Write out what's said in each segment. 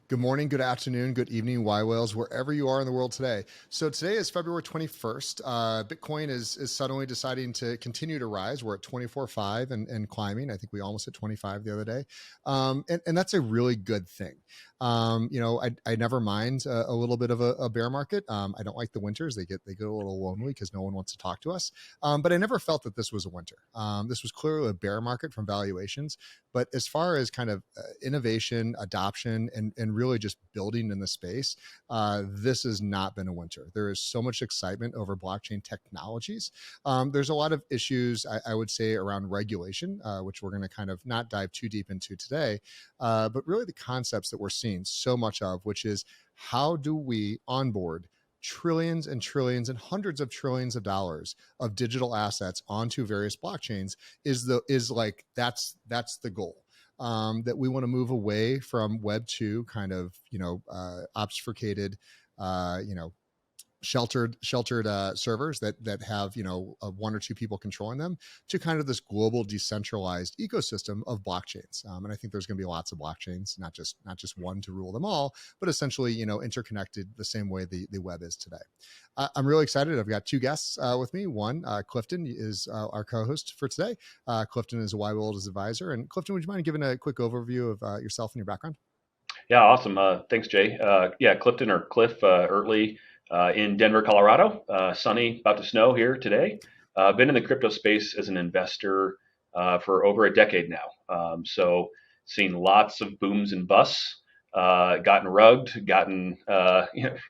Good morning, good afternoon, good evening, yWhales, wherever you are in the world today. So today is February 21st. Bitcoin is suddenly deciding to continue to rise. We're at 24.5 and climbing. I think we almost hit 25 the other day. And that's a really good thing. I never mind a little bit of a bear market. I don't like the winters. They get a little lonely because no one wants to talk to us. But I never felt that this was a winter. This was clearly a bear market from valuations. But as far as kind of innovation, adoption, and really just building in the space, this has not been a winter. There is so much excitement over blockchain technologies. There's a lot of issues, I would say, around regulation, which we're going to kind of not dive too deep into today, but really the concepts that we're seeing so much of, which is how do we onboard trillions and trillions and hundreds of trillions of dollars of digital assets onto various blockchains that's the goal. That we want to move away from Web 2 kind of, obfuscated, sheltered servers that have one or two people controlling them, to kind of this global decentralized ecosystem of blockchains. And I think there's going to be lots of blockchains, not just one to rule them all, but essentially interconnected the same way the web is today. I'm really excited. I've got two guests with me. One, Clifton is our co-host for today. Clifton is a yWhales advisor. And Clifton, would you mind giving a quick overview of yourself and your background? Yeah, awesome. Thanks, Jay. Clifton or Cliff Ertley in Denver, Colorado. Sunny, about to snow here today. Been in the crypto space as an investor for over a decade now. So seen lots of booms and busts, gotten rugged, gotten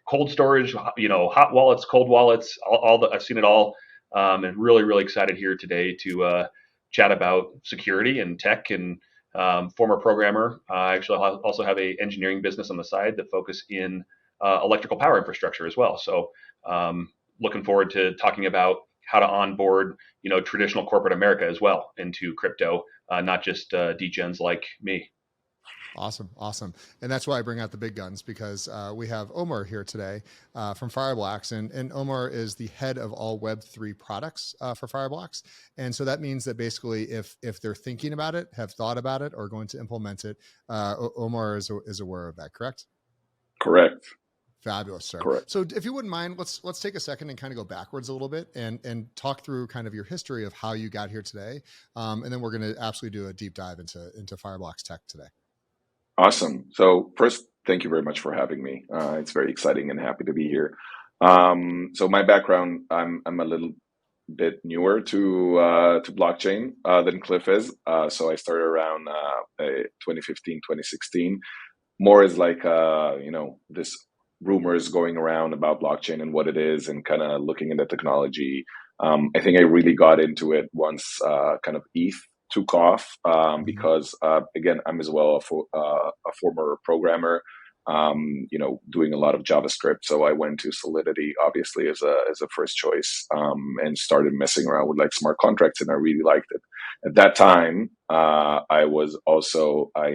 cold storage, hot wallets, cold wallets, I've seen it all. And really, really excited here today to chat about security and tech and former programmer. I actually also have a engineering business on the side that focus in electrical power infrastructure as well. So looking forward to talking about how to onboard, traditional corporate America as well into crypto, not just degens like me. Awesome. And that's why I bring out the big guns, because we have Omer here today from Fireblocks. And Omer is the head of all Web3 products for Fireblocks. And so that means that basically if they're thinking about it, have thought about it, or going to implement it, Omer is aware of that, correct? Correct. Fabulous, sir. Correct. So if you wouldn't mind, let's take a second and kind of go backwards a little bit and talk through kind of your history of how you got here today. And then we're going to absolutely do a deep dive into Fireblocks tech today. Awesome. So first, thank you very much for having me. It's very exciting and happy to be here. So my background, I'm a little bit newer to blockchain than Cliff is. So I started around 2015, 2016, more as like this rumors going around about blockchain and what it is, and kind of looking into technology. I think I really got into it once kind of ETH took off, because again, I'm as well a former programmer, doing a lot of JavaScript. So I went to Solidity, obviously, as a first choice, and started messing around with like smart contracts, and I really liked it. At that time, I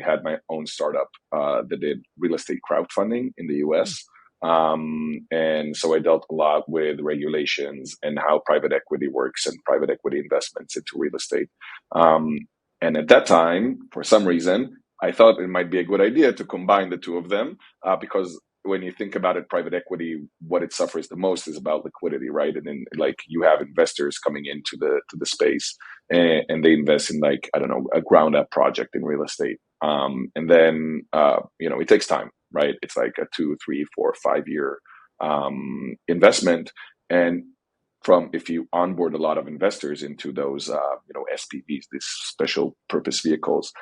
had my own startup that did real estate crowdfunding in the US. And so I dealt a lot with regulations and how private equity works and private equity investments into real estate. And at that time, for some reason, I thought it might be a good idea to combine the two of them, because when you think about it, private equity, what it suffers the most is about liquidity, right? And then like you have investors coming into the space, and they invest in like, I don't know, a ground up project in real estate. And then, it takes time, right? It's like a 2, 3, 4, 5 year investment. And if you onboard a lot of investors into those, SPVs, these special purpose vehicles,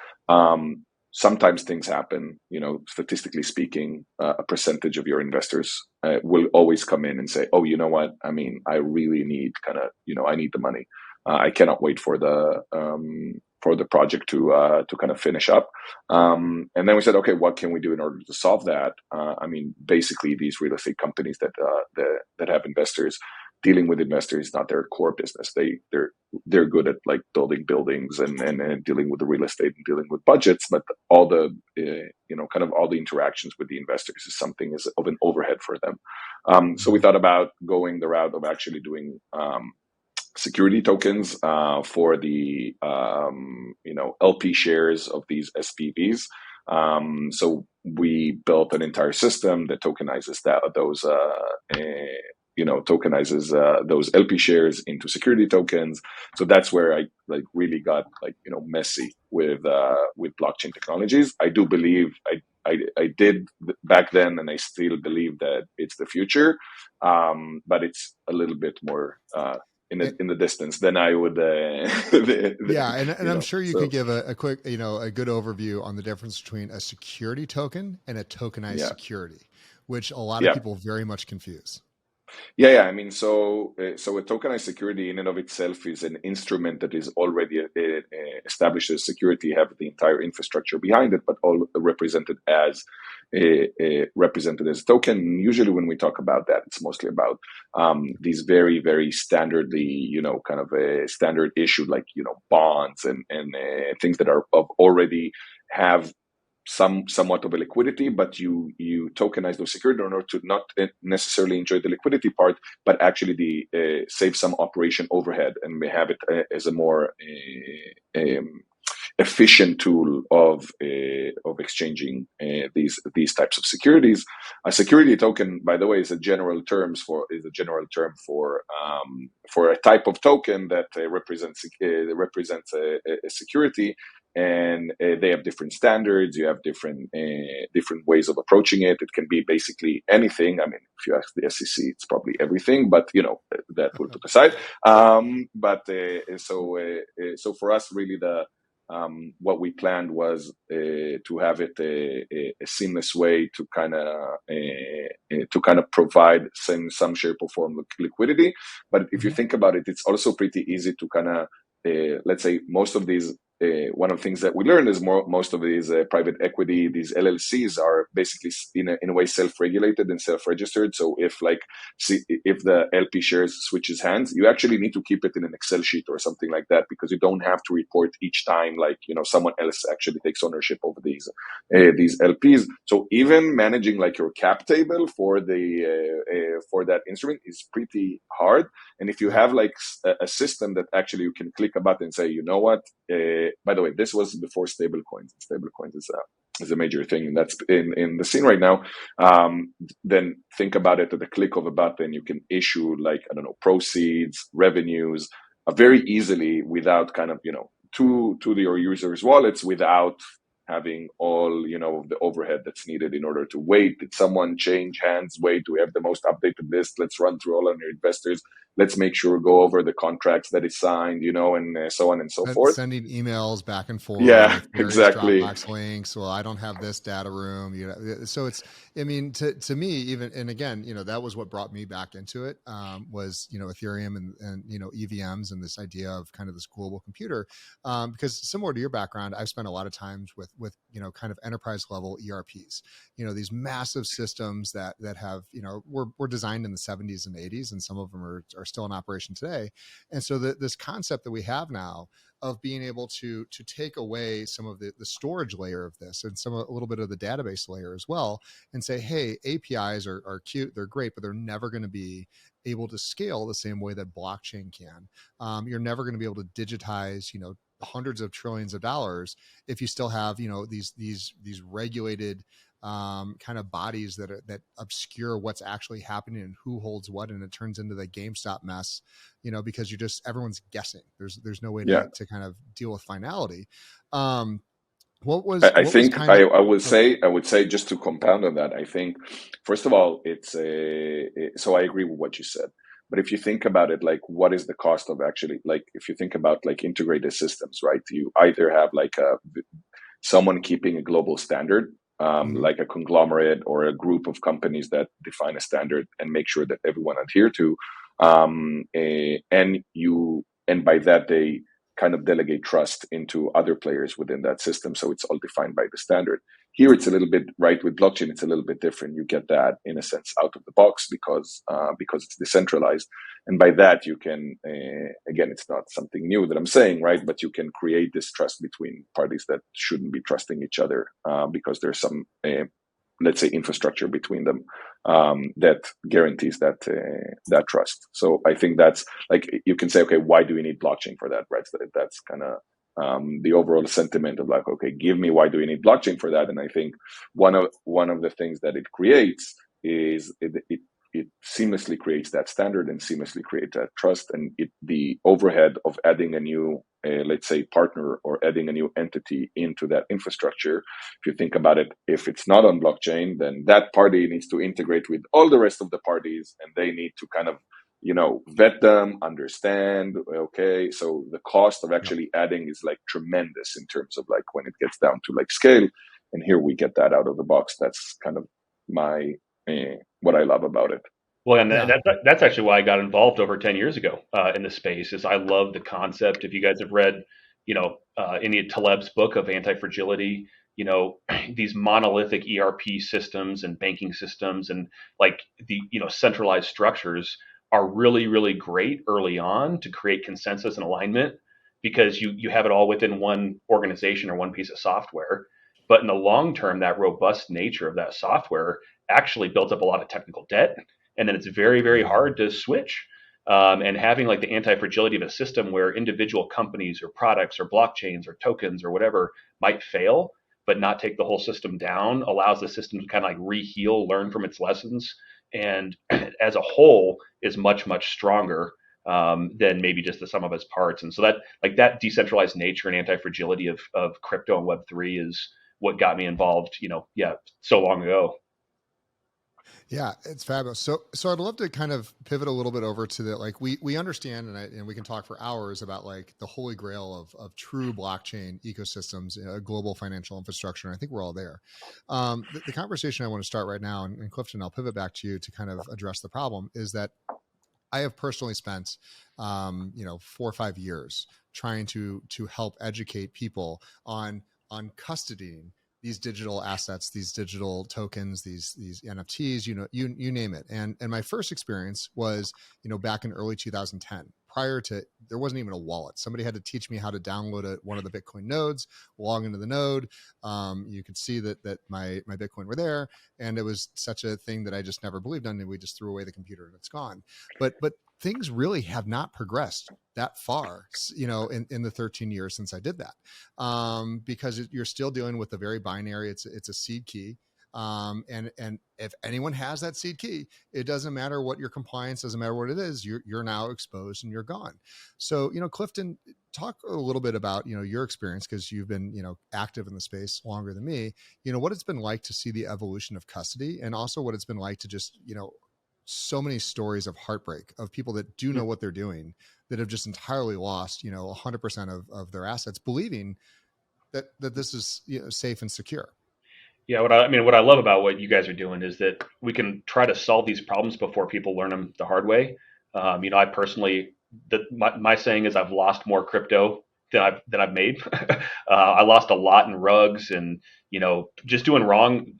sometimes things happen. Statistically speaking, a percentage of your investors will always come in and say, "Oh, you know what? I mean, I really need I need the money. I cannot wait for the project to kind of finish up." And then we said, "Okay, what can we do in order to solve that?" Basically, these real estate companies that have investors. Dealing with investors is not their core business. They're good at like building buildings and dealing with the real estate and dealing with budgets, but all the kind of all the interactions with the investors is something of an overhead for them. So we thought about going the route of actually doing security tokens for the LP shares of these SPVs. So we built an entire system that tokenizes those LP shares into security tokens. So that's where I really got messy with blockchain technologies. I do believe I did back then, and I still believe that it's the future, but it's a little bit more in the distance than I would. Yeah, and I'm sure you could give a quick, a good overview on the difference between a security token and a tokenized security, which a lot of people very much confuse. Yeah. I mean, so a tokenized security in and of itself is an instrument that is already established as security, have the entire infrastructure behind it, but all represented as a token. Usually, when we talk about that, it's mostly about these very, very standardly, kind of a standard issue like bonds and things that are already have somewhat of a liquidity, but you tokenize those security in order to not necessarily enjoy the liquidity part, but actually save some operation overhead, and may have it as a more efficient tool of exchanging these types of securities. A security token, by the way, is a general term for a type of token that represents a security. And they have different standards. You have different ways of approaching it. It can be basically anything. I mean, if you ask the SEC, it's probably everything. But that we'll put aside. So for us, really, what we planned was to have it a seamless way to kind of provide some shape or form of liquidity. But if you think about it, it's also pretty easy to kind of let's say most of these. One of the things that we learned is most of these private equity, these LLCs are basically in a way self-regulated and self-registered. So if the LP shares switches hands, you actually need to keep it in an Excel sheet or something like that, because you don't have to report each time someone else actually takes ownership over these LPs. So even managing your cap table for that instrument is pretty hard. And if you have a system that actually you can click a button and say, you know what, by the way, this was before stablecoins. Stablecoins is a major thing, and that's in the scene right now. Then think about it: at the click of a button, you can issue proceeds, revenues, very easily without kind of to your users' wallets, without having all the overhead that's needed in order to wait. Did someone change hands? Wait, do we have the most updated list? Let's run through all of your investors. Let's make sure we go over the contracts that is signed, and so on and so forth. Sending emails back and forth. Yeah, various exactly. Dropbox links. Well, I don't have this data room. So it's. I mean, to me, even, and again, that was what brought me back into it. Was Ethereum and EVMs and this idea of kind of this global computer. Because similar to your background, I've spent a lot of times with kind of enterprise level ERPs. These massive systems that have were designed in the 70s and 80s, and some of them are still in operation today. And so this concept that we have now of being able to take away some of the storage layer of this and a little bit of the database layer as well, and say, hey, APIs are cute, they're great, but they're never going to be able to scale the same way that blockchain can. You're never going to be able to digitize, hundreds of trillions of dollars if you still have, these regulated kind of bodies that obscure what's actually happening and who holds what, and it turns into the GameStop mess, because everyone's guessing. There's no way to kind of deal with finality. I would say, just to compound on that, I think first of all, so I agree with what you said. But if you think about it, what is the cost of actually, if you think about integrated systems, right? You either have someone keeping a global standard, like a conglomerate or a group of companies that define a standard and make sure that everyone adhere to, and by that they kind of delegate trust into other players within that system. So it's all defined by the standard. Here, it's a little bit, right, with blockchain, it's a little bit different. You get that, in a sense, out of the box because it's decentralized. And by that, you can, again, it's not something new that I'm saying, right? But you can create this trust between parties that shouldn't be trusting each other because there's some, let's say, infrastructure between them that guarantees that trust. So I think that's you can say, okay, why do we need blockchain for that, right? So that's kind of the overall sentiment of like, okay, give me, why do you need blockchain for that? And I think one of the things that it creates is it seamlessly creates that standard and seamlessly creates that trust, and the overhead of adding a new, let's say, partner or adding a new entity into that infrastructure. If you think about it, if it's not on blockchain, then that party needs to integrate with all the rest of the parties, and they need to kind of, vet them, understand, okay, so the cost of actually adding is like tremendous in terms of like when it gets down to like scale. And here we get that out of the box. That's kind of what I love about it. Well, and that's actually why I got involved over 10 years ago in the space. Is I love the concept. If you guys have read, any of Taleb's book of anti-fragility, these monolithic ERP systems and banking systems and like the centralized structures are really, really great early on to create consensus and alignment, because you have it all within one organization or one piece of software. But in the long term, that robust nature of that software actually builds up a lot of technical debt, and then it's very, very hard to switch. And having like the anti-fragility of a system where individual companies or products or blockchains or tokens or whatever might fail, but not take the whole system down, allows the system to kind of like re-heal, learn from its lessons, and as a whole is much, much stronger than maybe just the sum of its parts. And so that decentralized nature and anti-fragility of crypto and Web3 is what got me involved, so long ago. Yeah, it's fabulous. So I'd love to kind of pivot a little bit over to the, like, we understand, and we can talk for hours about like the holy grail of true blockchain ecosystems, global financial infrastructure. And I think we're all there. The conversation I want to start right now, and Clifton, I'll pivot back to you to kind of address the problem, is that I have personally spent, 4 or 5 years trying to help educate people on custodying these digital assets, these digital tokens, these NFTs, you name it. And my first experience was, back in early 2010. Prior to, there wasn't even a wallet. Somebody had to teach me how to download one of the Bitcoin nodes, log into the node. You could see that my Bitcoin were there, and it was such a thing that I just never believed in. And we just threw away the computer and it's gone. But things really have not progressed that far, in the 13 years since I did that, because you're still dealing with a very binary. It's a seed key. And if anyone has that seed key, it doesn't matter what your compliance, doesn't matter what it is, you're now exposed and you're gone. So, Clifton, talk a little bit about, your experience, because you've been, active in the space longer than me, what it's been like to see the evolution of custody, and also what it's been like to just, so many stories of heartbreak of people that do know what they're doing, that have just entirely lost, 100% of their assets, believing that this is safe and secure. Yeah, what I love about what you guys are doing is that we can try to solve these problems before people learn them the hard way. I personally, my saying is I've lost more crypto than I've made. I lost a lot in rugs and just doing wrong.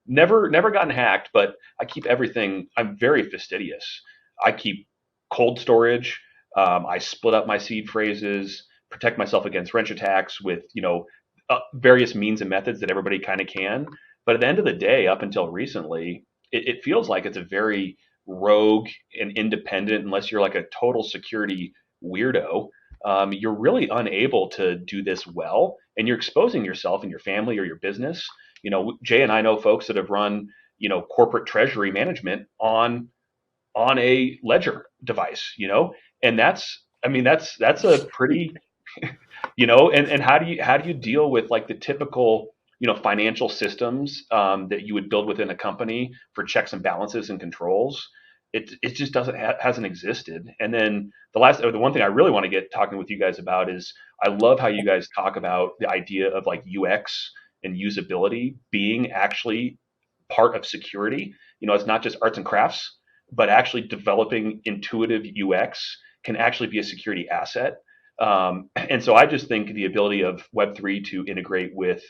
Never gotten hacked, but I keep everything. I'm very fastidious. I keep cold storage. I split up my seed phrases, protect myself against wrench attacks with various means and methods that everybody kind of can. But at the end of the day, up until recently, it feels like it's a very rogue and independent, unless you're like a total security weirdo. You're really unable to do this well, and you're exposing yourself and your family or your business. Jay and I know folks that have run, corporate treasury management on a ledger device, and that's a pretty, and how do you deal with like the typical, financial systems that you would build within a company for checks and balances and controls? It just hasn't existed. And then the one thing I really want to get talking with you guys about is, I love how you guys talk about the idea of like UX and usability being actually part of security. It's not just arts and crafts, but actually developing intuitive UX can actually be a security asset. And so I just think the ability of Web3 to integrate with,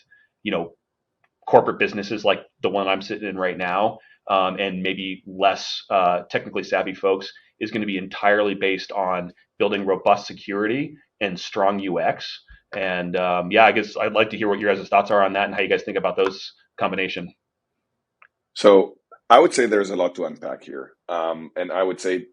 corporate businesses like the one I'm sitting in right now, and maybe less technically savvy folks, is going to be entirely based on building robust security and strong UX. And I guess I'd like to hear what your guys' thoughts are on that and how you guys think about those combination. So I would say there's a lot to unpack here. And I would say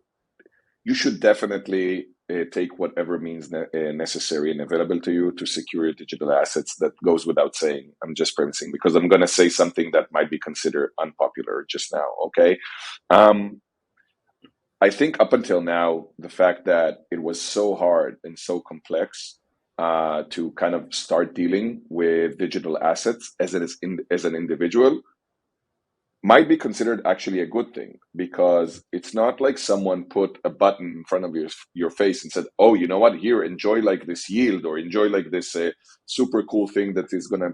you should definitely take whatever means necessary and available to you to secure your digital assets. That goes without saying. I'm just premising because I'm going to say something that might be considered unpopular just now. Okay. I think up until now, the fact that it was so hard and so complex to kind of start dealing with digital assets as an individual might be considered actually a good thing, because it's not like someone put a button in front of your face and said, oh, you know what, here, enjoy like this yield, or enjoy like this super cool thing that is going to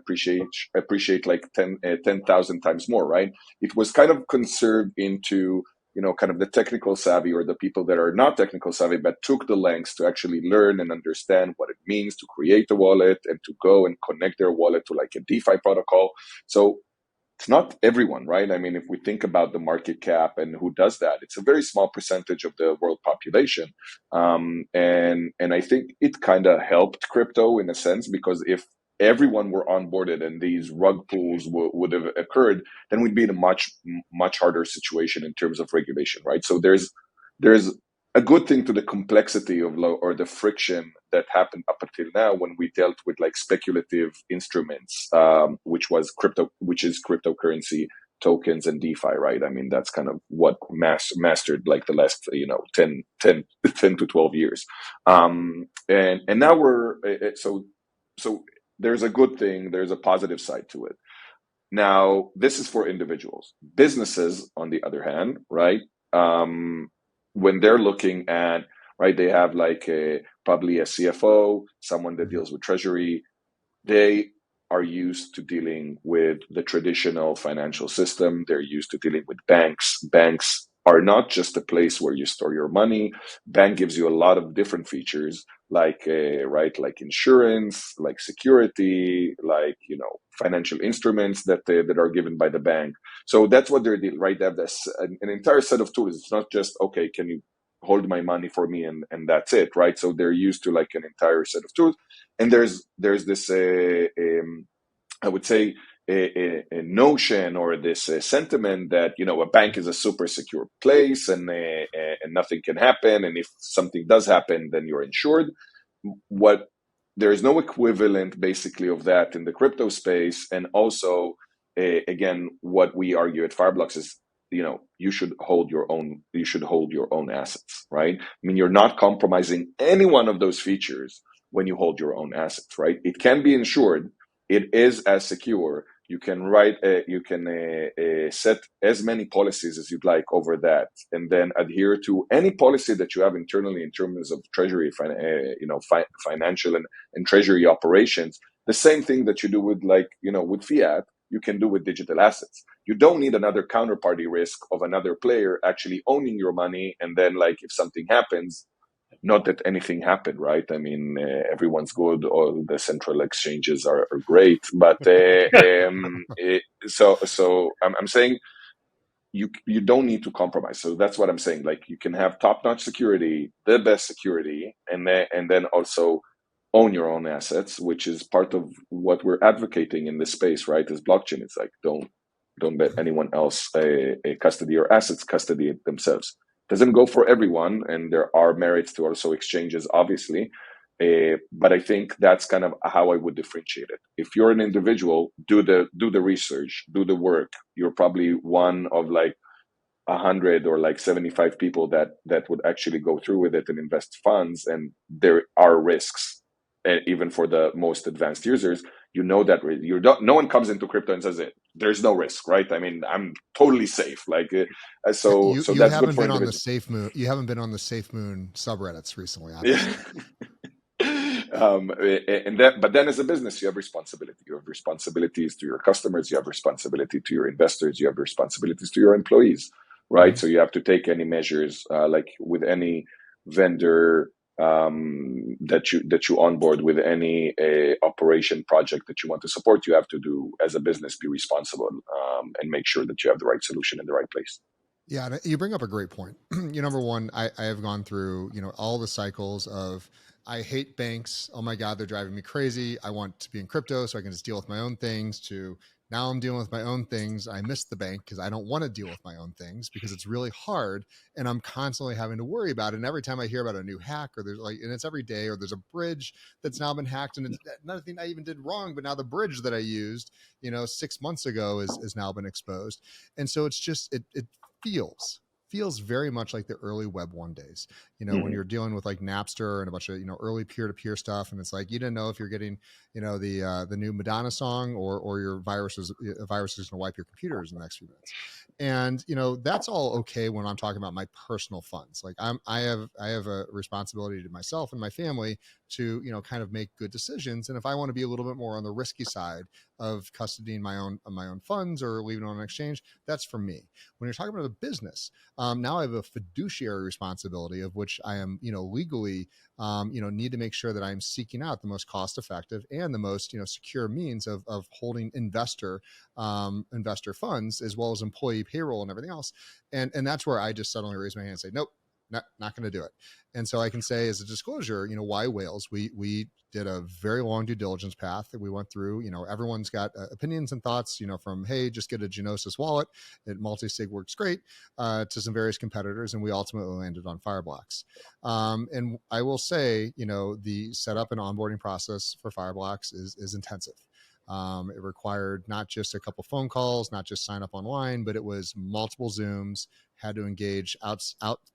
appreciate like 10,000 times more, right? It was kind of conserved into, kind of the technical savvy, or the people that are not technical savvy, but took the lengths to actually learn and understand what it means to create a wallet and to go and connect their wallet to like a DeFi protocol. So it's not everyone, right? I mean, if we think about the market cap and who does that, it's a very small percentage of the world population. And I think it kind of helped crypto in a sense, because if everyone were onboarded and these rug pulls would have occurred, then we'd be in a much harder situation in terms of regulation, right? So there's a good thing to the complexity of or the friction that happened up until now when we dealt with like speculative instruments, which is cryptocurrency, tokens, and DeFi, right? I mean, that's kind of what mastered like the last 10 to 12 years, and now so there's a good thing, there's a positive side to it. Now, this is for individuals. Businesses, on the other hand, right? When they're looking at, right, they have like probably a CFO, someone that deals with treasury. They are used to dealing with the traditional financial system. They're used to dealing with banks. Banks are not just a place where you store your money. Bank gives you a lot of different features, like like insurance, like security, like financial instruments that are given by the bank. So that's what they're dealing, right? They have this an entire set of tools. It's not just, okay, can you hold my money for me and that's it, right? So they're used to like an entire set of tools. And there's this I would say a notion, or this sentiment that a bank is a super secure place, and nothing can happen, and if something does happen, then you're insured. There is no equivalent basically of that in the crypto space. And also, again, what we argue at Fireblocks is, you should hold your own assets, right? I mean, you're not compromising any one of those features when you hold your own assets, right? It can be insured. It is as secure. You can set as many policies as you'd like over that, and then adhere to any policy that you have internally in terms of treasury, financial and treasury operations. The same thing that you do with with fiat, you can do with digital assets. You don't need another counterparty risk of another player actually owning your money, and then if something happens, not that anything happened, right? I mean, everyone's good. All the central exchanges are great, but so I'm saying you don't need to compromise. So that's what I'm saying. Like, you can have top-notch security, the best security, and then also own your own assets, which is part of what we're advocating in this space, right? As blockchain, it's like don't let anyone else custody your assets, custody it themselves. Doesn't go for everyone, and there are merits to also exchanges, obviously. But I think that's kind of how I would differentiate it. If you're an individual, do the research, do the work. You're probably one of 100 or 75 people that would actually go through with it and invest funds. And there are risks, even for the most advanced users. That no one comes into crypto and says there's no risk, right? I mean, I'm totally safe. So you that's haven't good for been on the individuals. Safe Moon. You haven't been on the Safe Moon subreddits recently, obviously. Yeah. But then as a business, you have responsibility. You have responsibilities to your customers. You have responsibility to your investors. You have responsibilities to your employees, right? Mm-hmm. So you have to take any measures, like with any vendor that you onboard, with any operation project that you want to support. You have to do, as a business, be responsible and make sure that you have the right solution in the right place. Yeah, and you bring up a great point. Number one, I have gone through all the cycles of I hate banks. Oh my God, they're driving me crazy. I want to be in crypto so I can just deal with my own things, to now I'm dealing with my own things. I miss the bank because I don't want to deal with my own things because it's really hard and I'm constantly having to worry about it. And every time I hear about a new hack, or there's like, and it's every day, or there's a bridge that's now been hacked and it's nothing I even did wrong, but now the bridge that I used, 6 months ago is now been exposed. And so it's just, it feels very much like the early Web 1 days, when you're dealing with like Napster and a bunch of, early peer-to-peer stuff. And it's like, you didn't know if you're getting, the new Madonna song or your virus is going to wipe your computers in the next few minutes. And, that's all okay when I'm talking about my personal funds. Like I have a responsibility to myself and my family to, kind of make good decisions. And if I want to be a little bit more on the risky side of custodying my own funds or leaving it on an exchange, that's for me. When you're talking about a business, now I have a fiduciary responsibility of which I am, legally, need to make sure that I'm seeking out the most cost effective and the most, secure means of holding investor funds, as well as employee payroll and everything else. And that's where I just suddenly raise my hand and say, nope, not going to do it. And so I can say, as a disclosure, yWhales, we did a very long due diligence path that we went through. Everyone's got opinions and thoughts, from, hey, just get a Genosis wallet. MultiSig works great, to some various competitors. And we ultimately landed on Fireblocks. And I will say, the setup and onboarding process for Fireblocks is intensive. It required not just a couple phone calls, not just sign up online, but it was multiple Zooms, had to engage out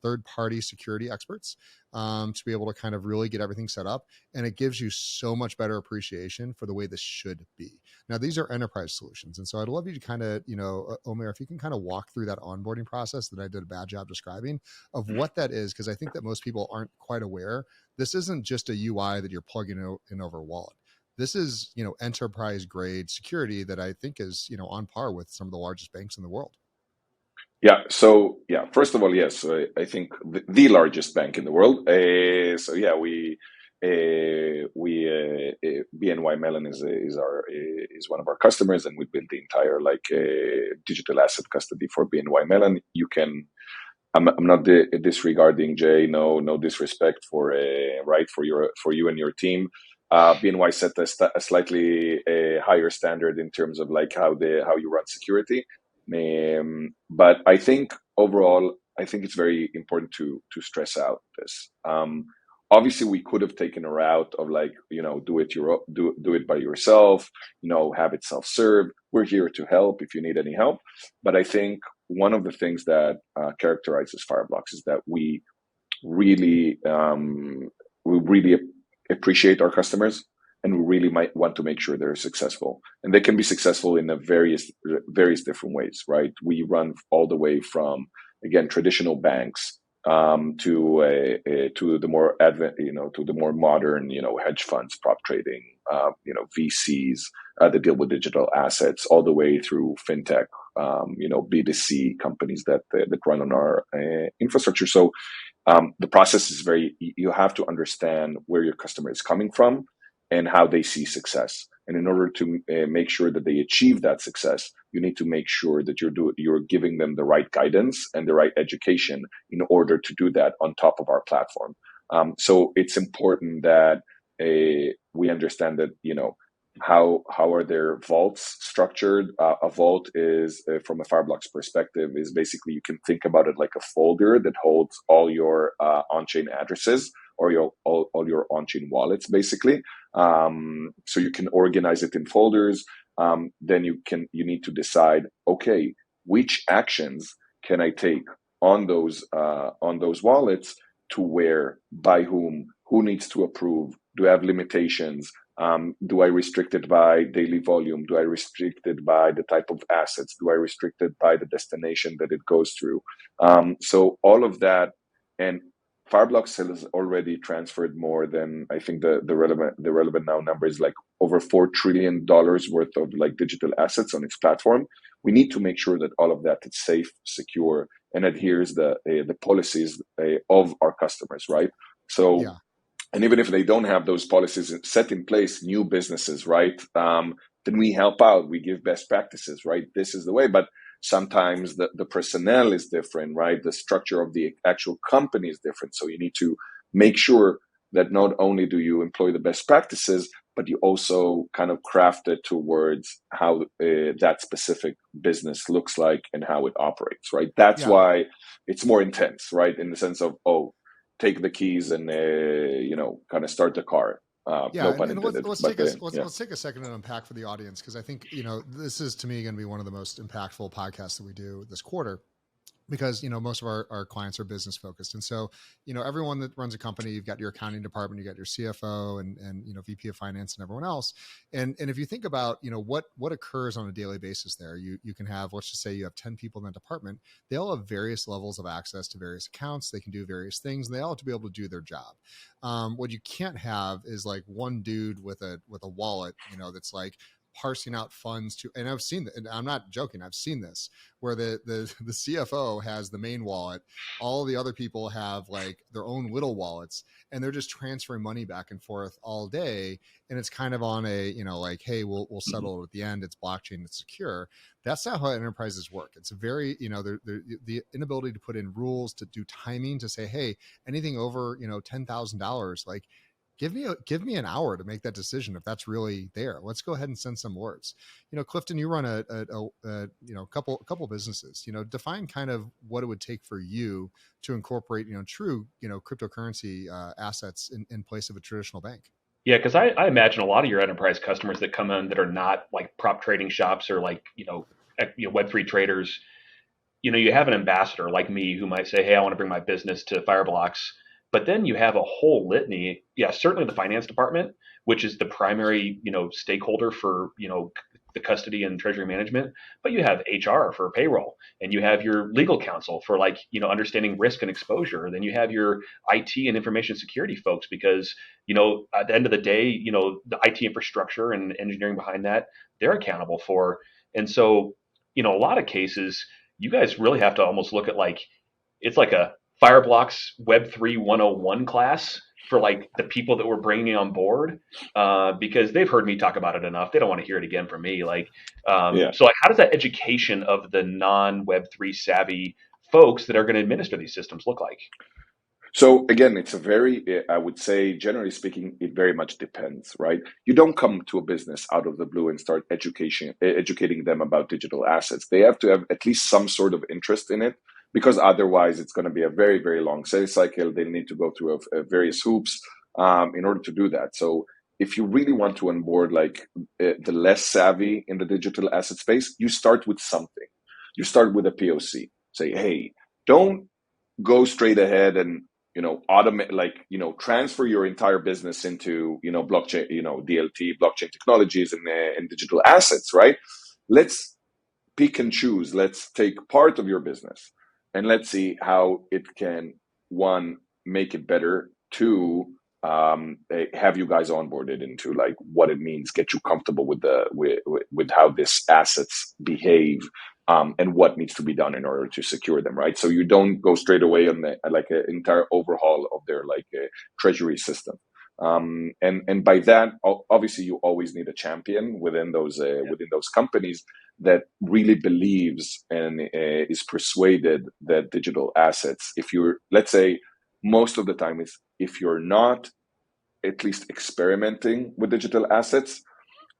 third-party security experts to be able to kind of really get everything set up. And it gives you so much better appreciation for the way this should be. Now, these are enterprise solutions. And so I'd love you to kind of, Omer, if you can kind of walk through that onboarding process that I did a bad job describing of what that is, because I think that most people aren't quite aware. This isn't just a UI that you're plugging in over a wallet. This is, enterprise grade security that I think is, on par with some of the largest banks in the world. Yeah. So yeah, first of all, yes, I think the largest bank in the world. So yeah, BNY Mellon is one of our customers, and we built the entire digital asset custody for BNY Mellon. You can. I'm not disregarding Jay. No disrespect for for you and your team. BNY set a slightly higher standard in terms of how you run security. But I think overall, it's very important to stress out this. Obviously, we could have taken a route of do it by yourself, have it self-serve. We're here to help if you need any help. But I think one of the things that characterizes Fireblocks is that we really appreciate our customers, and we really might want to make sure they're successful. And they can be successful in various different ways, right? We run all the way from, again, traditional banks to the more to the more modern, hedge funds, prop trading, VCs that deal with digital assets, all the way through fintech, B2C companies that run on our infrastructure. So the process is you have to understand where your customer is coming from and how they see success. And in order to make sure that they achieve that success, you need to make sure that you're giving them the right guidance and the right education in order to do that on top of our platform. So it's important that we understand that, how are their vaults structured? A vault is, from a Fireblocks perspective, is basically, you can think about it like a folder that holds all your on-chain addresses or all your on-chain wallets, basically. So you can organize it in folders. Then you need to decide, okay, which actions can I take on those wallets, to where, by whom, who needs to approve, do I have limitations? Do I restrict it by daily volume? Do I restrict it by the type of assets? Do I restrict it by the destination that it goes through? So all of that, and Fireblocks has already transferred more than, I think the relevant now number is over $4 trillion worth of digital assets on its platform. We need to make sure that all of that is safe, secure, and adheres the policies of our customers, right? So. Yeah. And even if they don't have those policies set in place, new businesses, right? Then we help out. We give best practices, right? This is the way. But sometimes the personnel is different, right? The structure of the actual company is different. So you need to make sure that not only do you employ the best practices, but you also kind of craft it towards how that specific business looks like and how it operates, right? That's Yeah. why it's more intense, right? In the sense of, oh, take the keys and, kind of start the car. Yeah, No pun and intended. let's But, take yeah. let's take a second and unpack for the audience, because I think this is, to me, going to be one of the most impactful podcasts that we do this quarter, because most of our clients are business focused, and so everyone that runs a company, you've got your accounting department, you got your CFO and VP of finance and everyone else, and if you think about what occurs on a daily basis there, you can have, let's just say you have 10 people in that department. They all have various levels of access to various accounts. They can do various things, and they all have to be able to do their job. What you can't have is like one dude with a wallet that's like parsing out funds to, and I've seen that, and I'm not joking, I've seen this, where the CFO has the main wallet, all the other people have like their own little wallets, and they're just transferring money back and forth all day, and it's kind of on a like, hey, we'll settle it at the end, it's blockchain, it's secure. That's not how enterprises work. It's a very the inability to put in rules, to do timing, to say, hey, anything over $10,000, like give me an hour to make that decision. If that's really there, let's go ahead and send some words. Clifton, you run a couple businesses. Define kind of what it would take for you to incorporate true cryptocurrency assets in place of a traditional bank. Yeah, because I imagine a lot of your enterprise customers that come in that are not like prop trading shops or like Web3 traders. You have an ambassador like me who might say, hey, I want to bring my business to Fireblocks. But then you have a whole litany. Yeah, certainly the finance department, which is the primary, stakeholder for, the custody and treasury management. But you have HR for payroll, and you have your legal counsel for like, understanding risk and exposure. Then you have your IT and information security folks because, at the end of the day, the IT infrastructure and engineering behind that, they're accountable for. And so, a lot of cases, you guys really have to almost look at like, it's like a Fireblocks Web3 101 class for like the people that we're bringing on board, because they've heard me talk about it enough. They don't want to hear it again from me. Like, so like, how does that education of the non Web3 savvy folks that are going to administer these systems look like? So again, it's I would say, generally speaking, it very much depends, right? You don't come to a business out of the blue and start educating them about digital assets. They have to have at least some sort of interest in it, because otherwise it's going to be a very, very long sales cycle. They need to go through various hoops in order to do that. So if you really want to onboard like the less savvy in the digital asset space, you start with something. You start with a POC. Say, hey, don't go straight ahead and automate, like, transfer your entire business into, blockchain, DLT, blockchain technologies and digital assets, right? Let's pick and choose. Let's take part of your business and let's see how it can, one, make it better, two, have you guys onboarded into like what it means, get you comfortable with how this assets behave, and what needs to be done in order to secure them, right? So you don't go straight away on like an entire overhaul of their like treasury system. And by that, obviously, you always need a champion within those companies that really believes and is persuaded that digital assets, let's say, most of the time is, if you're not at least experimenting with digital assets,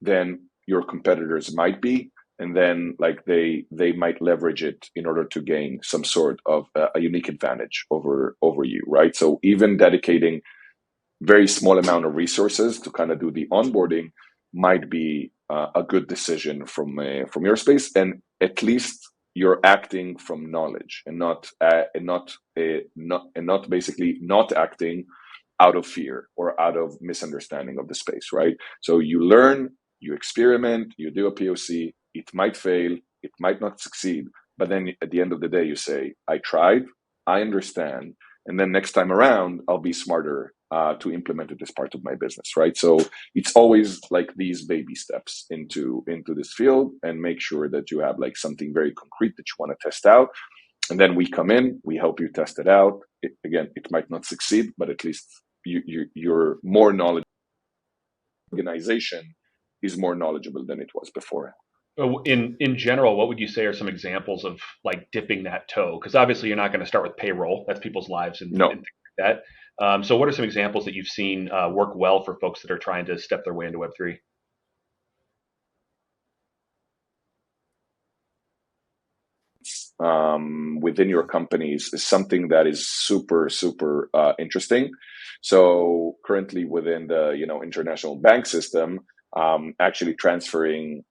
then your competitors might be, and then like they might leverage it in order to gain some sort of a unique advantage over you, right? So even dedicating very small amount of resources to kind of do the onboarding might be a good decision from your space, and at least you're acting from knowledge and not basically not acting out of fear or out of misunderstanding of the space, right? So you learn, you experiment, you do a POC. It might fail, it might not succeed, but then at the end of the day, you say, I tried, I understand, and then next time around, I'll be smarter to implement it as part of my business, right? So it's always like these baby steps into this field, and make sure that you have like something very concrete that you want to test out. And then we come in, we help you test it out. Again, it might not succeed, but at least you're more knowledgeable. Organization is more knowledgeable than it was before. In general, what would you say are some examples of like dipping that toe? Because obviously you're not going to start with payroll. That's people's lives and No. that. So what are some examples that you've seen work well for folks that are trying to step their way into Web3? Within your companies is something that is super, super interesting. So currently within the, international bank system, actually transferring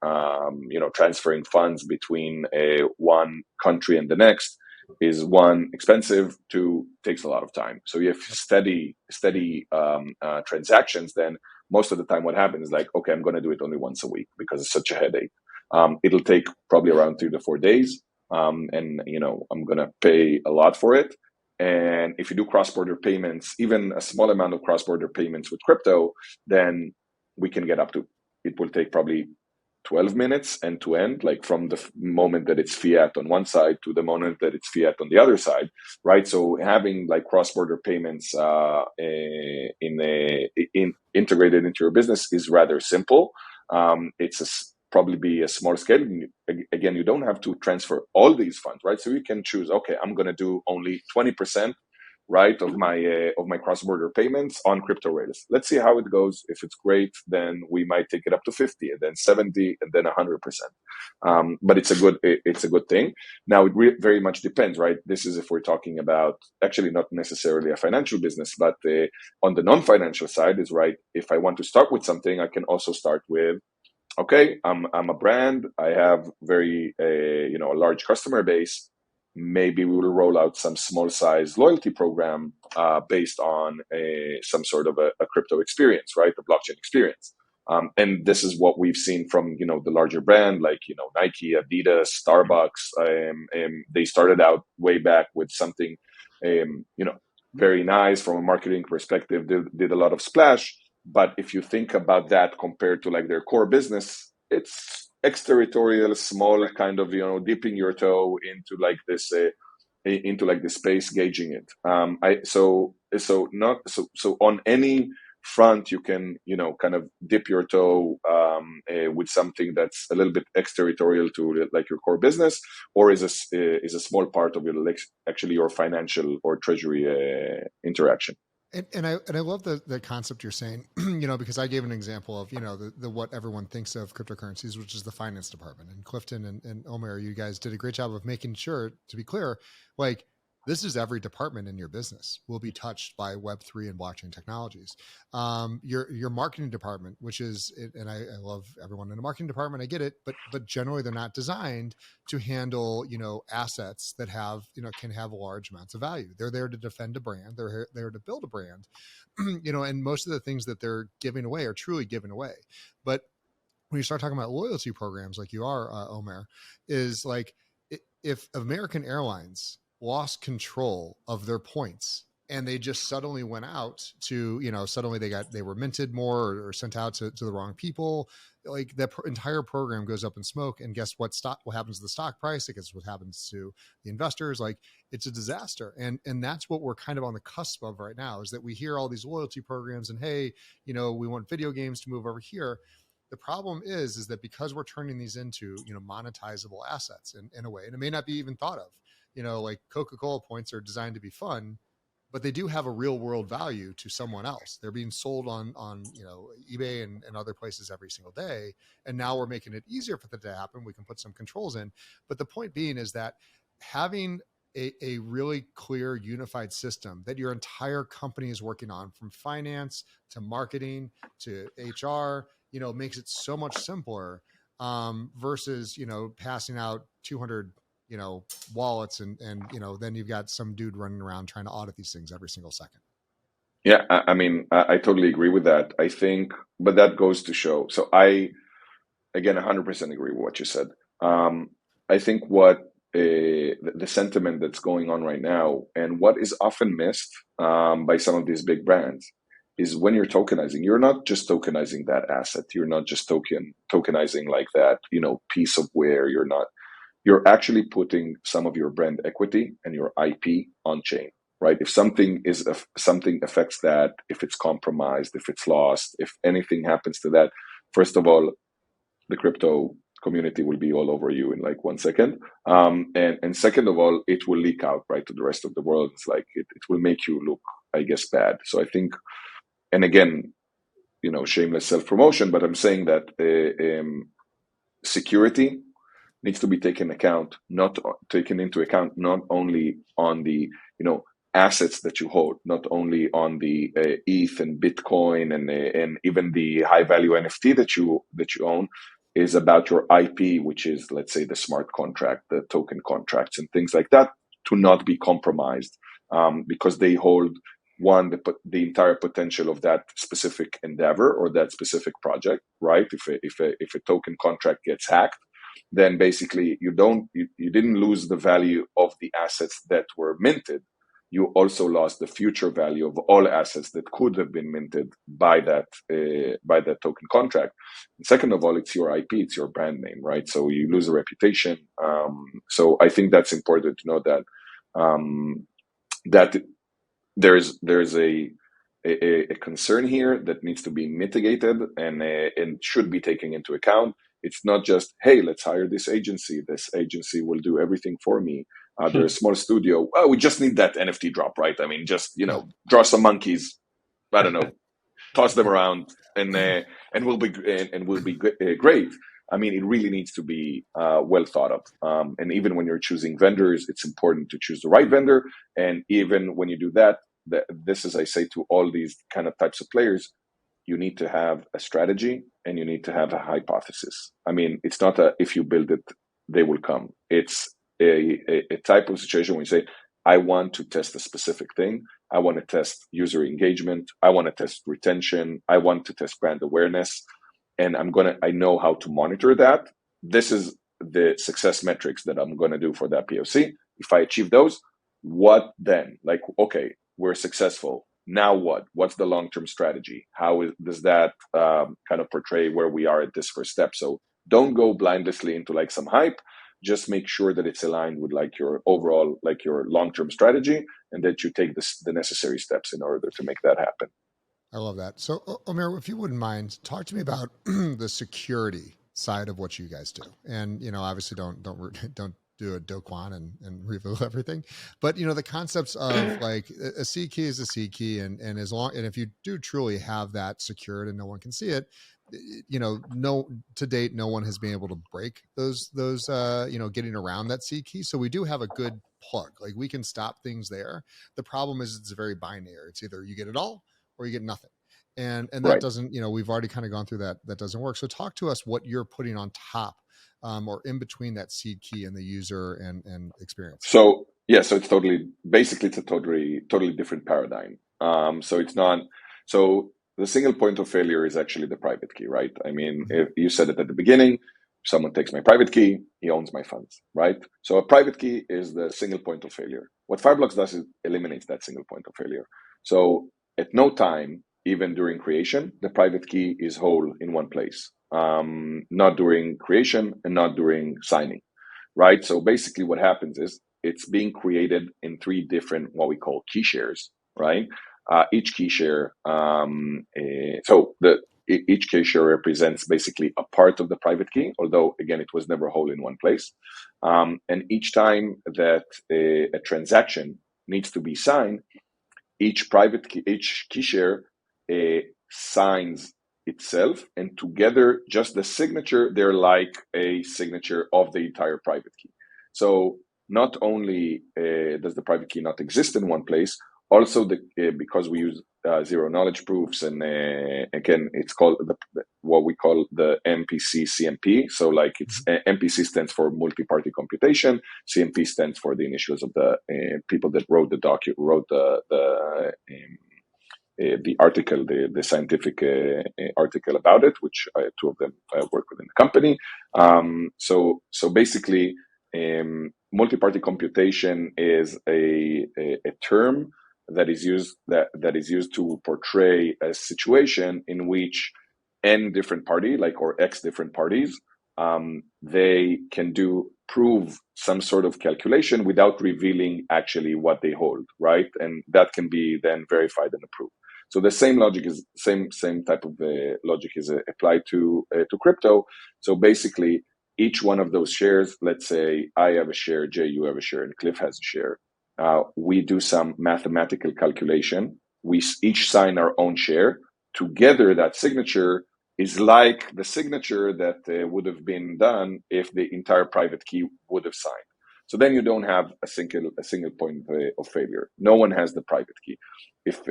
funds between one country and the next is one, expensive, two, takes a lot of time. So you have steady transactions. Then most of the time what happens is like, okay, I'm going to do it only once a week because it's such a headache. It'll take probably around 3 to 4 days. And I'm going to pay a lot for it. And if you do cross-border payments, even a small amount of cross-border payments with crypto, then we can get up to, it will take probably 12 minutes end to end, like from the moment that it's fiat on one side to the moment that it's fiat on the other side, right? So having like cross-border payments integrated into your business is rather simple. It's probably be a small scale. Again, you don't have to transfer all these funds, right? So you can choose, okay, I'm going to do only 20%, right, of my cross-border payments on crypto rails. Let's see how it goes. If it's great, then we might take it up to 50, and then 70, and then 100%. But it's a good thing. Now it very much depends, right? This is if we're talking about actually not necessarily a financial business, but on the non-financial side is right. If I want to start with something, I can also start with, okay, I'm a brand. I have a large customer base. Maybe we will roll out some small size loyalty program based on some sort of a crypto experience, right? The blockchain experience. And this is what we've seen from, the larger brand like, Nike, Adidas, Starbucks. They started out way back with something, very nice from a marketing perspective, did a lot of splash. But if you think about that compared to like their core business, it's exterritorial, small, kind of, dipping your toe into like this space, gauging it. So on any front, you can, kind of dip your toe with something that's a little bit exterritorial to like your core business, or is a small part of your actually your financial or treasury interaction. And I love the concept you're saying, because I gave an example of, the what everyone thinks of cryptocurrencies, which is the finance department. And Clifton and Omer, you guys did a great job of making sure, to be clear, like this is every department in your business will be touched by Web3 and blockchain technologies. Your marketing department, which is, and I love everyone in the marketing department, I get it, but generally they're not designed to handle, assets that have, can have large amounts of value. They're there to defend a brand. They're there to build a brand, and most of the things that they're giving away are truly given away. But when you start talking about loyalty programs like you are, Omer, is like if American Airlines lost control of their points and they just suddenly went out to, suddenly they were minted more or sent out to the wrong people, like that entire program goes up in smoke. And guess what happens to the stock price? I guess what happens to the investors, like it's a disaster. And that's what we're kind of on the cusp of right now, is that we hear all these loyalty programs and, hey, we want video games to move over here. The problem is that because we're turning these into, monetizable assets in a way, and it may not be even thought of, like Coca-Cola points are designed to be fun, but they do have a real world value to someone else. They're being sold on eBay and other places every single day. And now we're making it easier for that to happen. We can put some controls in. But the point being is that having a really clear unified system that your entire company is working on, from finance to marketing to HR, makes it so much simpler versus, passing out 200 wallets and then you've got some dude running around trying to audit these things every single second. Yeah, I mean, I totally agree with that. I think, but that goes to show. So I, again, 100% agree with what you said. I think what the sentiment that's going on right now, and what is often missed by some of these big brands, is when you're tokenizing, you're not just tokenizing that asset. You're not just tokenizing like that, piece of ware. You're actually putting some of your brand equity and your IP on chain, right? If something affects that, if it's compromised, if it's lost, if anything happens to that, first of all, the crypto community will be all over you in like 1 second. And second of all, it will leak out right to the rest of the world. It's like it will make you look, I guess, bad. So I think, and again, shameless self-promotion, but I'm saying that security needs to be taken into account not only on the assets that you hold, not only on the ETH and Bitcoin and even the high value NFT that you own, is about your IP, which is, let's say, the smart contract, the token contracts, and things like that, to not be compromised, because they hold the entire potential of that specific endeavor or that specific project, right? If a token contract gets hacked, then basically you didn't lose the value of the assets that were minted. You also lost the future value of all assets that could have been minted by that token contract. And second of all, it's your IP, it's your brand name, right? So you lose a reputation. So I think that's important to know that there's a concern here that needs to be mitigated and should be taken into account. It's not just, hey, let's hire this agency. This agency will do everything for me. They're a small studio. Oh, we just need that NFT drop, right? I mean, just draw some monkeys. I don't know, toss them around, and we'll be great. I mean, it really needs to be well thought of. And even when you're choosing vendors, it's important to choose the right vendor. And even when you do that, this is, I say to all these kind of types of players, you need to have a strategy and you need to have a hypothesis. I mean, it's not if you build it, they will come. It's a type of situation where you say, I want to test a specific thing. I want to test user engagement. I want to test retention. I want to test brand awareness. And I know how to monitor that. This is the success metrics that I'm going to do for that POC. If I achieve those, what then? Like, okay, we're successful. Now what? What's the long-term strategy? Does that kind of portray where we are at this first step? So don't go blindlessly into like some hype. Just make sure that it's aligned with like your overall, like your long-term strategy, and that you take the necessary steps in order to make that happen. I love that. So Omer, if you wouldn't mind, talk to me about the security side of what you guys do. And, obviously don't do a do quan and reveal everything, but the concepts of like a C key is a C key. And if you do truly have that secured and no one can see it, to date, no one has been able to break those, getting around that C key. So we do have a good plug, like we can stop things there. The problem is it's very binary. It's either you get it all or you get nothing. And that right. doesn't, we've already kind of gone through that. That doesn't work. So talk to us what you're putting on top or in between that seed key and the user and experience. So it's totally different paradigm. So the single point of failure is actually the private key, right? I mean, if you said it at the beginning, someone takes my private key, he owns my funds, right? So a private key is the single point of failure. What Fireblocks does is eliminates that single point of failure. So at no time, even during creation, the private key is whole in one place. Not during creation and not during signing, right? So basically what happens is it's being created in 3 different, what we call key shares, right? Each key share, each key share represents basically a part of the private key, although again, it was never whole in one place. And each time that a transaction needs to be signed, each key share signs itself, and together, just the signature, they're like a signature of the entire private key. So not only does the private key not exist in one place, also because we use zero knowledge proofs, and again, it's called what we call the MPC CMP. So like it's MPC stands for multi-party computation. CMP stands for the initials of the people that wrote the article, the scientific article about it, which 2 of them work within the company. So basically, multi-party computation is a term that is used to portray a situation in which n different party, or x different parties, they can prove some sort of calculation without revealing actually what they hold, right? And that can be then verified and approved. So the same logic is same type of logic is applied to crypto. So basically, each one of those shares, let's say I have a share, Jay, you have a share, and Cliff has a share. We do some mathematical calculation. We each sign our own share. Together, that signature is like the signature that would have been done if the entire private key would have signed. So then you don't have a single point of failure. No one has the private key. If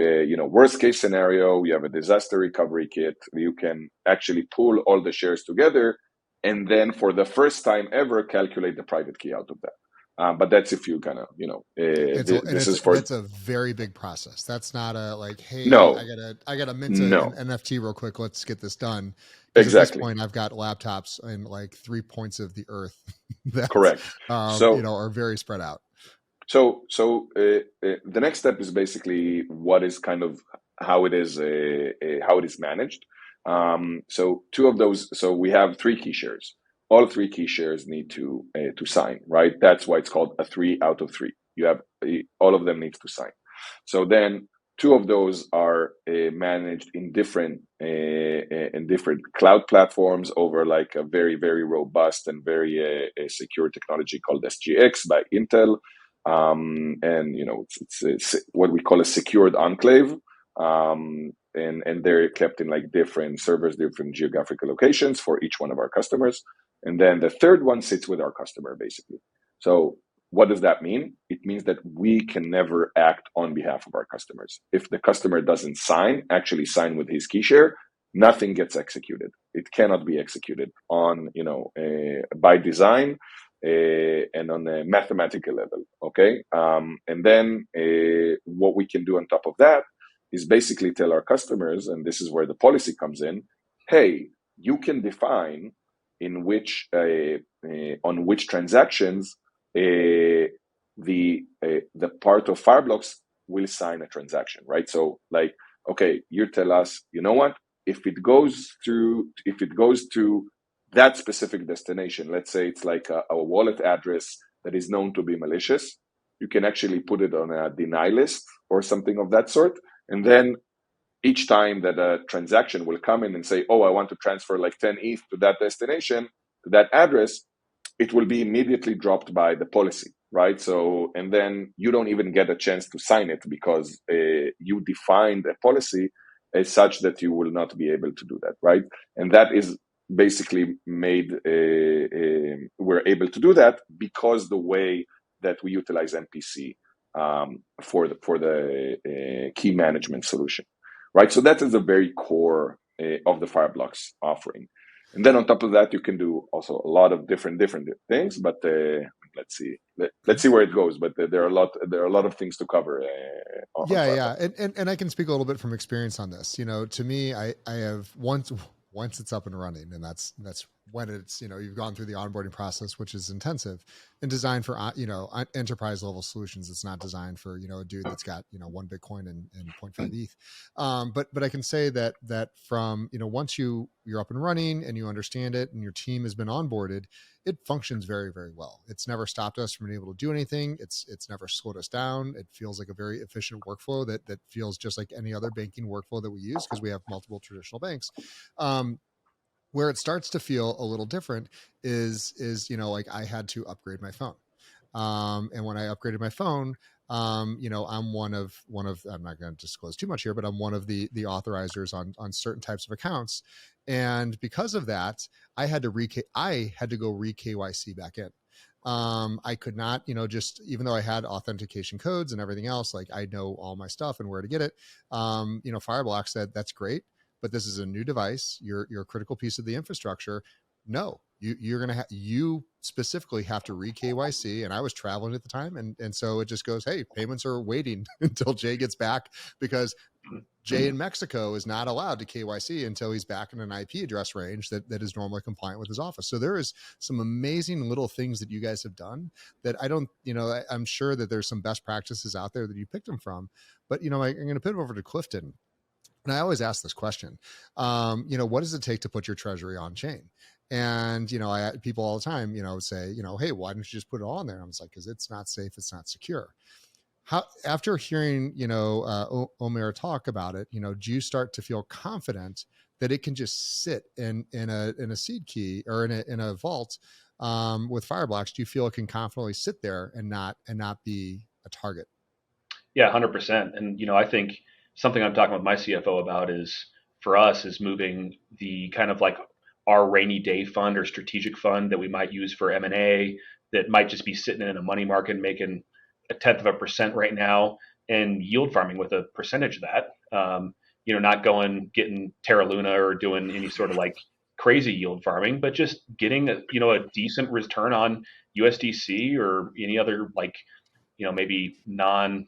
worst case scenario, you have a disaster recovery kit, you can actually pull all the shares together, and then for the first time ever, calculate the private key out of that. But that's if you kind of, that's a very big process. That's not a like, hey, no, I gotta mint an NFT real quick. Let's get this done. Exactly. At this point, I've got laptops in like 3 points of the earth that correct. Are very spread out. So the next step is basically what is kind of how it is managed. So two of those. So we have 3 key shares. All 3 key shares need to sign, right? That's why it's called a 3 out of 3. You have all of them needs to sign. So then 2 of those are managed in different cloud platforms over like a very, very robust and very secure technology called SGX by Intel. And it's what we call a secured enclave. And they're kept in like different servers, different geographical locations for each one of our customers. And then the third one sits with our customer, basically. So what does that mean? It means that we can never act on behalf of our customers. If the customer doesn't actually sign with his key share, nothing gets executed. It cannot be executed on, by design and on a mathematical level, okay? And then what we can do on top of that is basically tell our customers, and this is where the policy comes in, hey, you can define on which transactions the part of Fireblocks will sign a transaction, right? So like, okay, you tell us, you know what? If it goes to that specific destination, let's say it's like a wallet address that is known to be malicious, you can actually put it on a deny list or something of that sort. And then each time that a transaction will come in and say, oh, I want to transfer like 10 ETH to that destination, to that address, it will be immediately dropped by the policy, right? So, and then you don't even get a chance to sign it because you defined a policy as such that you will not be able to do that, right? And that is basically made, we're able to do that because the way that we utilize MPC for the key management solution. Right, so that is the very core of the Fireblocks offering, and then on top of that, you can do also a lot of different things. But let's see where it goes. But there are a lot of things to cover. And I can speak a little bit from experience on this. To me, I have once it's up and running, and that's when it's you've gone through the onboarding process, which is intensive and designed for enterprise level solutions. It's not designed for a dude that's got 1 Bitcoin and 0.5 ETH. But I can say that from once you're up and running and you understand it and your team has been onboarded, it functions very, very well. It's never stopped us from being able to do anything. It's never slowed us down. It feels like a very efficient workflow that feels just like any other banking workflow that we use because we have multiple traditional banks. Where it starts to feel a little different is like I had to upgrade my phone. And when I upgraded my phone, I'm one of I'm not going to disclose too much here, but I'm one of the authorizers on certain types of accounts. And because of that, I had to go re-KYC back in. I could not, just even though I had authentication codes and everything else, like I know all my stuff and where to get it. Fireblocks said, that's great, but this is a new device. You're a critical piece of the infrastructure. No, you're going to you specifically have to re-KYC. And I was traveling at the time. And so it just goes, hey, payments are waiting until Jay gets back because Jay in Mexico is not allowed to KYC until he's back in an IP address range that is normally compliant with his office. So there is some amazing little things that you guys have done that I'm sure that there's some best practices out there that you picked them from, but I'm going to put it over to Clifton. And I always ask this question, what does it take to put your treasury on chain? And, people all the time, say, hey, why don't you just put it on there? I was like, because it's not safe. It's not secure. After hearing, Omer talk about it, do you start to feel confident that it can just sit in a seed key or in a vault with Fireblocks? Do you feel it can confidently sit there and not be a target? Yeah, 100%. And I think something I'm talking with my CFO about is for us is moving the kind of like our rainy day fund or strategic fund that we might use for M&A that might just be sitting in a money market making 0.1% right now, and yield farming with a percentage of that. Not getting Terra Luna or doing any sort of like crazy yield farming, but just getting a decent return on USDC or any other like maybe non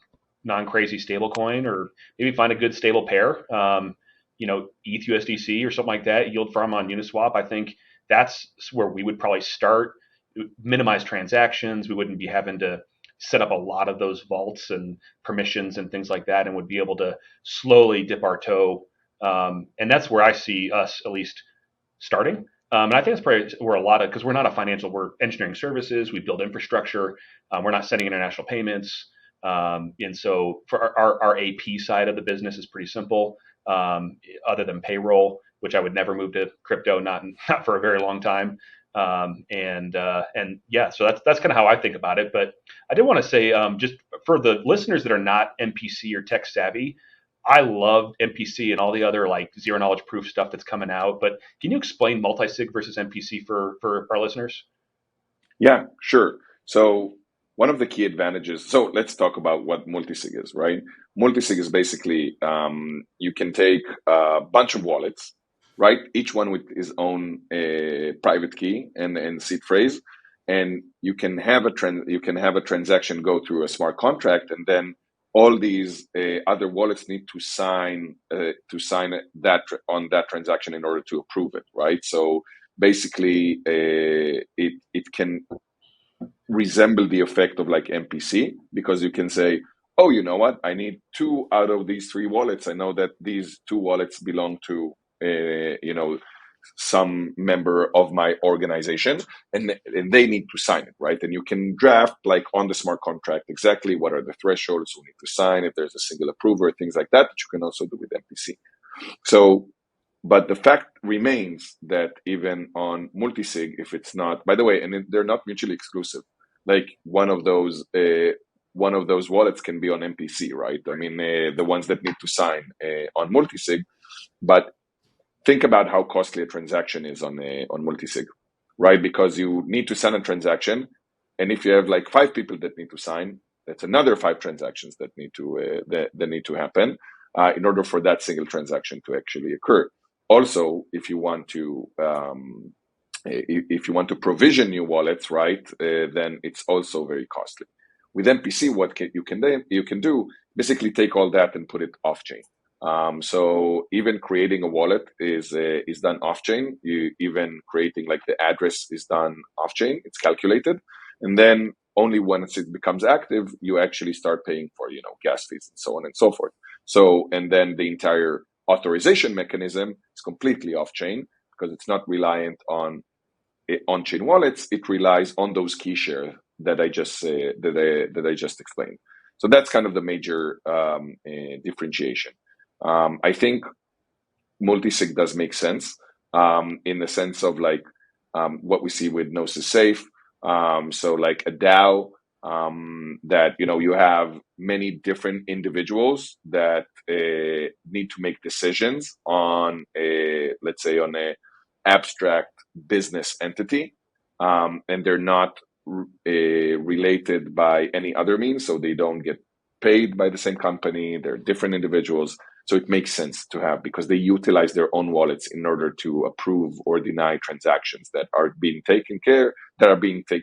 crazy stable coin, or maybe find a good stable pair, ETH USDC or something like that, yield farm on Uniswap. I think that's where we would probably start. Minimize transactions. We wouldn't be having to set up a lot of those vaults and permissions and things like that, and would be able to slowly dip our toe. And that's where I see us at least starting. And I think it's probably where a lot of, because we're not a financial, we're engineering services, we build infrastructure, we're not sending international payments. And so for our AP side of the business is pretty simple, other than payroll, which I would never move to crypto, not for a very long time. And yeah, so that's kind of how I think about it. But I did want to say, just for the listeners that are not MPC or tech savvy, I love MPC and all the other like zero knowledge proof stuff that's coming out. But can you explain MultiSig versus MPC for our listeners? Yeah, sure. So one of the key advantages, so let's talk about what multisig is, right? Multisig is basically, you can take a bunch of wallets, right? Each one with its own private key and seed phrase. And you can have a transaction go through a smart contract, and then all these other wallets need to sign that on that transaction in order to approve it, right? So basically, it can resemble the effect of like MPC, because you can say, oh, you know what? I need 2 out of these 3 wallets. I know that these 2 wallets belong to, some member of my organization, and they need to sign it, right? And you can draft like on the smart contract exactly what are the thresholds, who need to sign, if there's a single approver, things like that you can also do with MPC. So, but the fact remains that even on multisig, if it's not, by the way, and they're not mutually exclusive, like one of those wallets can be on MPC, right? I mean, the ones that need to sign on multisig, but think about how costly a transaction is on multisig, right? Because you need to send a transaction, and if you have like 5 people that need to sign, that's another 5 transactions that need to need to happen in order for that single transaction to actually occur. Also, if you want to provision new wallets, right, then it's also very costly. With MPC, what you can do basically take all that and put it off chain. So even creating a wallet is done off chain. Even creating like the address is done off chain. It's calculated, and then only once it becomes active, you actually start paying for gas fees and so on and so forth. So, and then the entire authorization mechanism is completely off chain, because it's not reliant on on-chain wallets. It relies on those key shares that I just explained. So that's kind of the major differentiation. I think multisig does make sense in the sense of like what we see with Gnosis Safe. So like a DAO that you have many different individuals that need to make decisions on let's say on a abstract business entity, and they're not related by any other means, so they don't get paid by the same company. They're different individuals. So it makes sense to have, because they utilize their own wallets in order to approve or deny transactions that are being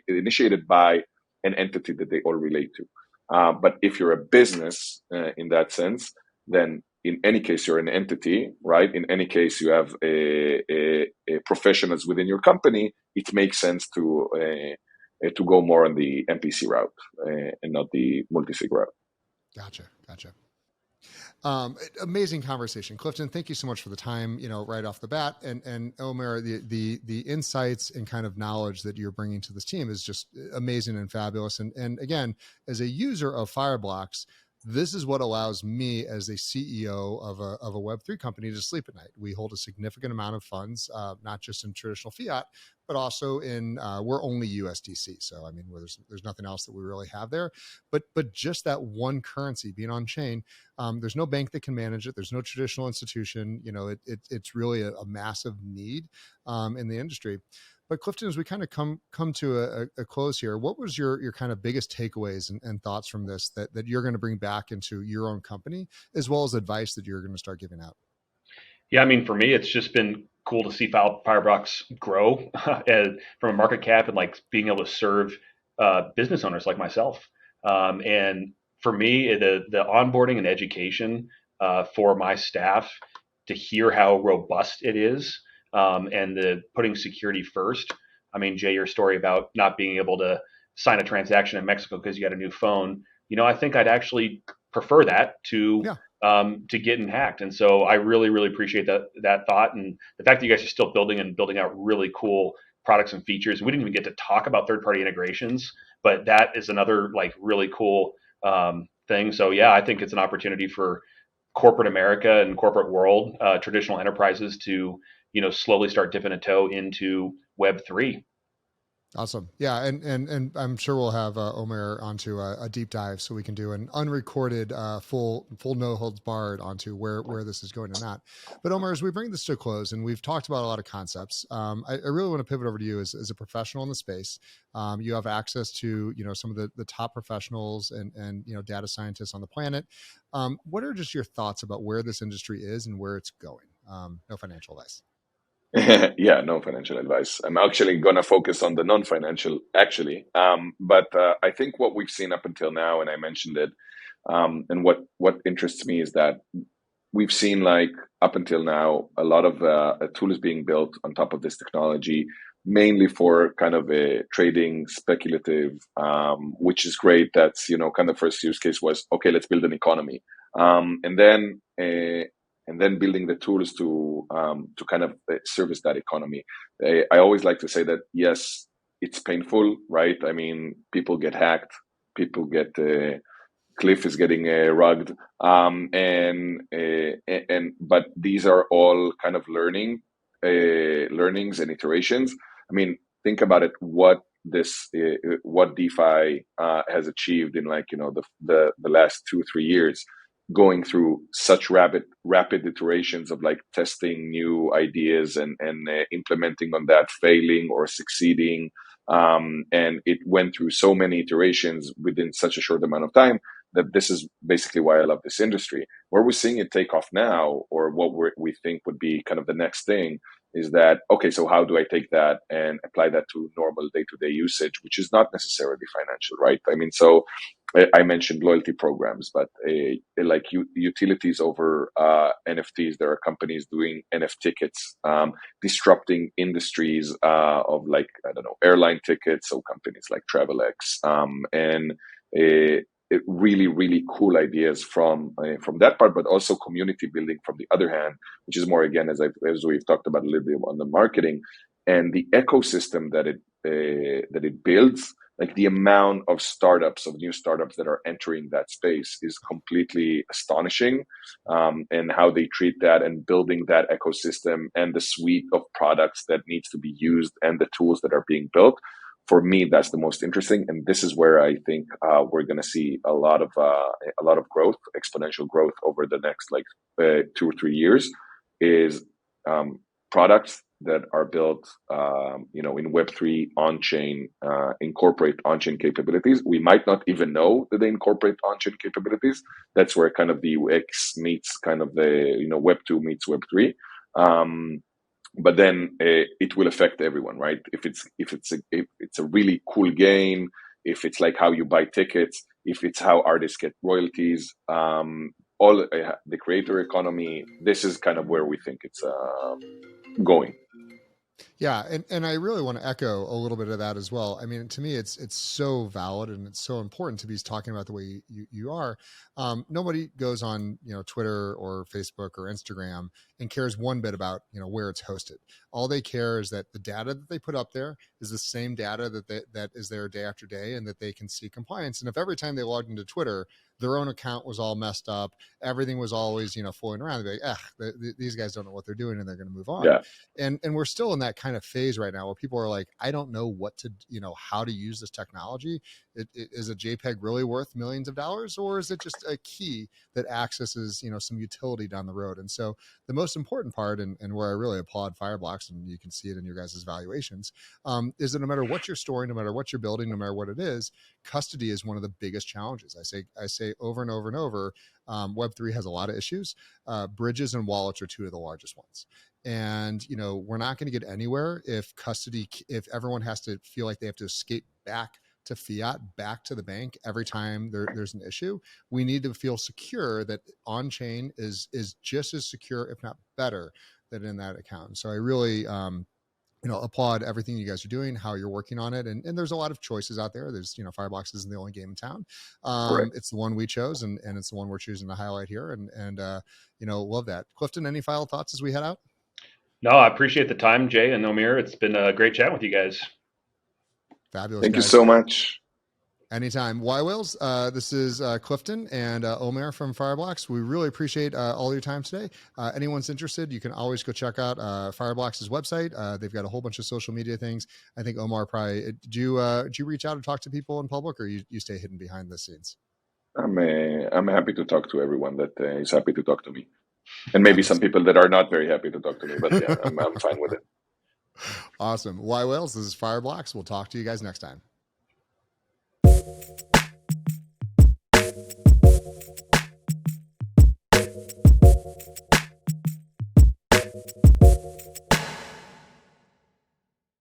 initiated by an entity that they all relate to. But if you're a business in that sense, then in any case, you're an entity, right? In any case, you have a professionals within your company. It makes sense to go more on the MPC route and not the multisig route. Gotcha. Amazing conversation, Clifton. Thank you so much for the time, right off the bat. And Omer, the insights and kind of knowledge that you're bringing to this team is just amazing and fabulous. And again, as a user of Fireblocks, this is what allows me as a CEO of a Web3 company to sleep at night. We hold a significant amount of funds, not just in traditional fiat, but also in we're only USDC. So I mean, there's nothing else that we really have there. But just that one currency being on chain, there's no bank that can manage it. There's no traditional institution. It's really a massive need in the industry. But Clifton, as we kind of come to a close here, what was your kind of biggest takeaways and thoughts from this that you're going to bring back into your own company, as well as advice that you're going to start giving out? Yeah, I mean, for me, it's just been cool to see Fireblocks grow from a market cap and like being able to serve business owners like myself. And for me, the onboarding and education for my staff to hear how robust it is, and the putting security first. I mean, Jay, your story about not being able to sign a transaction in Mexico because you got a new phone. I think I'd actually prefer that to getting hacked. And so I really, really appreciate that thought, and the fact that you guys are still building out really cool products and features. We didn't even get to talk about third-party integrations, but that is another like really cool thing. So yeah, I think it's an opportunity for corporate America and corporate world, traditional enterprises to slowly start dipping a toe into Web3. Awesome. Yeah. And I'm sure we'll have Omer onto a deep dive so we can do an unrecorded, full no holds barred onto where this is going or not. But Omer, as we bring this to a close, and we've talked about a lot of concepts, I really want to pivot over to you as a professional in the space. You have access to, some of the top professionals and data scientists on the planet. What are just your thoughts about where this industry is and where it's going? No financial advice. Yeah, no financial advice. I'm actually going to focus on the non-financial, actually. But I think what we've seen up until now, and I mentioned it, and what interests me is that we've seen, like, up until now, a lot of tools being built on top of this technology, mainly for kind of a trading, speculative, which is great. That's, kind of first use case was, okay, let's build an economy. And then building the tools to kind of service that economy. I always like to say that, yes, it's painful, right? I mean, people get hacked, people get Cliff is getting rugged, but these are all kind of learnings and iterations. I mean, think about it. What DeFi has achieved in the last 2-3 years, going through such rapid iterations of like testing new ideas and implementing on that, failing or succeeding. And it went through so many iterations within such a short amount of time that this is basically why I love this industry. Where we're seeing it take off now, or what we think would be kind of the next thing, is that, okay, so how do I take that and apply that to normal day-to-day usage, which is not necessarily financial, right? I mean, so I mentioned loyalty programs, but like utilities over NFTs, there are companies doing NFT tickets, disrupting industries of like, I don't know, airline tickets, so companies like TravelX, and really, really cool ideas from that part, but also community building from the other hand, which is more, again, as we've talked about a little bit on the marketing and the ecosystem that it builds. Like the amount of new startups that are entering that space is completely astonishing, and how they treat that and building that ecosystem and the suite of products that needs to be used and the tools that are being built. For me, that's the most interesting, and this is where I think we're going to see a lot of growth, exponential growth over the next 2 or 3 years. Is products that are built, in Web3 on-chain, incorporate on-chain capabilities. We might not even know that they incorporate on-chain capabilities. That's where kind of the UX meets kind of the, Web2 meets Web3. But then it will affect everyone, right? If it's a really cool game, if it's like how you buy tickets, if it's how artists get royalties, all the creator economy, this is kind of where we think it's going. Yeah, and I really want to echo a little bit of that as well. I mean, to me, it's so valid and it's so important to be talking about the way you are. Nobody goes on Twitter or Facebook or Instagram and cares one bit about where it's hosted. All they care is that the data that they put up there is the same data that is there day after day, and that they can see compliance. And if every time they log into Twitter their own account was all messed up. Everything was always, fooling around. They'd be like, these guys don't know what they're doing, and they're going to move on. Yeah. And we're still in that kind of phase right now where people are like, I don't know what to, how to use this technology. Is a JPEG really worth millions of dollars, or is it just a key that accesses, some utility down the road? And so the most important part, and where I really applaud Fireblocks, and you can see it in your guys' valuations, is that no matter what you're storing, no matter what you're building, no matter what it is, custody is one of the biggest challenges. I say over and over and over, Web3 has a lot of issues. Bridges and wallets are two of the largest ones. And, we're not going to get anywhere if everyone has to feel like they have to escape back to fiat, back to the bank every time there's an issue. We need to feel secure that on-chain is just as secure, if not better, than in that account. So I really, applaud everything you guys are doing, how you're working on it. And there's a lot of choices out there. There's, Fireblocks isn't the only game in town. It's the one we chose, and it's the one we're choosing to highlight here. And love that. Clifton, any final thoughts as we head out? No, I appreciate the time, Jay and Omer. It's been a great chat with you guys. Fabulous. Thank guys. you so much. Anytime. yWhales, this is Clifton and Omer from Fireblocks. We really appreciate all your time today. Anyone's interested, you can always go check out Fireblocks' website. They've got a whole bunch of social media things. I think Omer probably, do you reach out and talk to people in public, or you stay hidden behind the scenes? I'm happy to talk to everyone that is happy to talk to me. And maybe some people that are not very happy to talk to me, but yeah, I'm fine with it. Awesome. yWhales, this is Fireblocks. We'll talk to you guys next time.